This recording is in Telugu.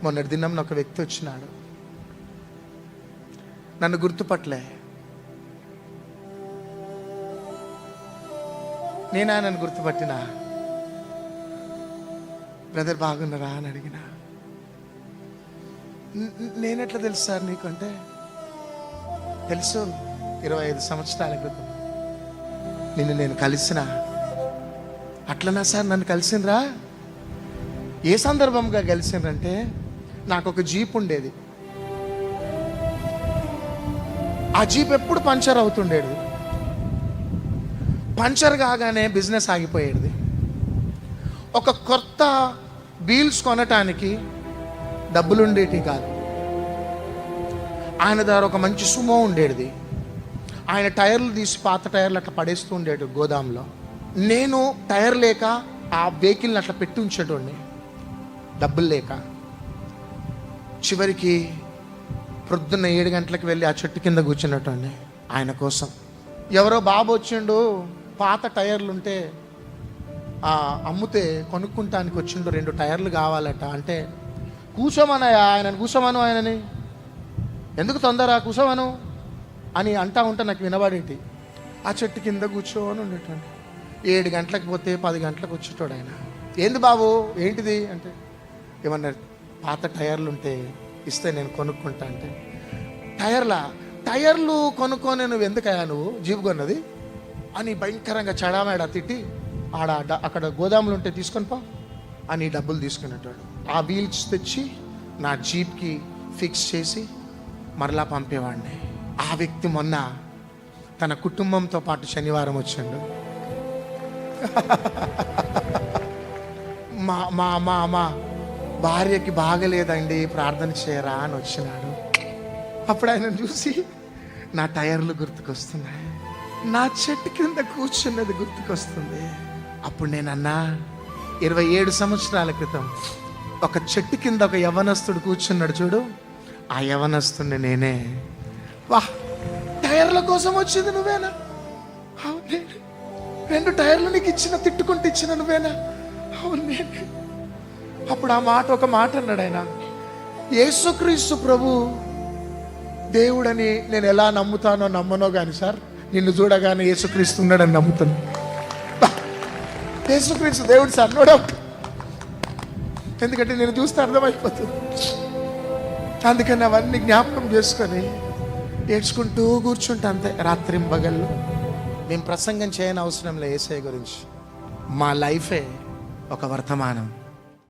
మొన్నటి దినం ఒక వ్యక్తి వచ్చినాడు, నన్ను గుర్తుపట్టలే. నేనా నన్ను గుర్తుపట్టినా? బ్రదర్ బాగున్నారా అని అడిగినా. నేనెట్లా తెలుసు సార్ నీకు అంటే, తెలుసు 25 సంవత్సరాల క్రితం నిన్ను నేను కలిసిన. అట్లనా సార్ నన్ను కలిసిండ్రా? ఏ సందర్భంగా కలిసిండ్రంటే, నాకు ఒక జీప్ ఉండేది. ఆ జీప్ ఎప్పుడు పంచర్ అవుతుండేది. పంచర్ కాగానే బిజినెస్ ఆగిపోయేది. ఒక కొత్త వీల్స్ కొనటానికి డబ్బులు ఉండేటి కాదు. ఆయన దగ్గర ఒక మంచి సుమో ఉండేది. ఆయన టైర్లు తీసి పాత టైర్లు అట్లా పడేస్తూ ఉండేడు గోదాంలో. నేను టైర్ లేక ఆ వెహికల్ని అట్లా పెట్టి ఉంచేటోడిని, డబ్బులు లేక. చివరికి ప్రొద్దున్న 7 గంటలకు వెళ్ళి ఆ చెట్టు కింద కూర్చున్నటండి ఆయన కోసం. ఎవరో బాబు వచ్చిండు, పాత టైర్లు ఉంటే అమ్ముతే కొనుక్కుంటానికి వచ్చిండు, 2 టైర్లు కావాలట. అంటే కూర్చోమనయా ఆయనని, కూర్చోమను ఆయనని, ఎందుకు తొందర కూర్చోమను అని అంటా ఉంటే నాకు వినబడేటి. ఆ చెట్టు కింద కూర్చోని ఉండేటండి. 7 గంటలకు పోతే 10 గంటలకు వచ్చేటోడు ఆయన. ఏంది బాబు ఏంటిది అంటే, ఏమన్నా పాత టైర్లు ఉంటే ఇస్తే నేను కొనుక్కుంటా అంటే, టైర్లు కొనుక్కొని నువ్వు ఎందుకయ్యా నువ్వు జీపు కొన్నది అని భయంకరంగా చడామేడా తిట్టి, అక్కడ గోదాములు ఉంటే తీసుకొని పో అని డబ్బులు తీసుకునేటాడు. ఆ వీల్స్ తెచ్చి నా జీప్కి ఫిక్స్ చేసి మరలా పంపేవాడిని. ఆ వ్యక్తి మొన్న తన కుటుంబంతో పాటు శనివారం వచ్చిండు. మా భార్యకి బాగలేదండి, ప్రార్థన చేయరా అని వచ్చినాడు. అప్పుడు ఆయన చూసి నా టైర్లు గుర్తుకొస్తున్నాయి, నా చెట్టు కింద కూర్చున్నది గుర్తుకొస్తుంది. అప్పుడు నేనన్నా, 27 సంవత్సరాల క్రితం ఒక చెట్టు కింద ఒక యవనస్తుడు కూర్చున్నాడు చూడు, ఆ యవనస్తుడిని నేనే. వా, టైర్ల కోసం వచ్చింది నువ్వేనా? 2 టైర్లు నీకు ఇచ్చిన, తిట్టుకుంటూ ఇచ్చిన నువ్వేనా? అవును నేనే. అప్పుడు ఒక మాట అన్నాడు ఆయన, యేసుక్రీస్తు ప్రభు దేవుడని నేను ఎలా నమ్ముతానో నమ్మనో కానీ సార్, నిన్ను చూడగానే యేసుక్రీస్తు ఉన్నాడని నమ్ముతాను. యేసుక్రీస్తు దేవుడు సార్, నోడం. ఎందుకంటే నేను చూస్తే అర్థమైపోతుంది. అందుకని అవన్నీ జ్ఞాపకం చేసుకొని ఏడ్చుకుంటూ కూర్చుంటా అంతే రాత్రింబగళ్ళు. మేము ప్రసంగం చేయని అవసరం లేదు యేసయ్య గురించి. మా లైఫే ఒక వర్తమానం.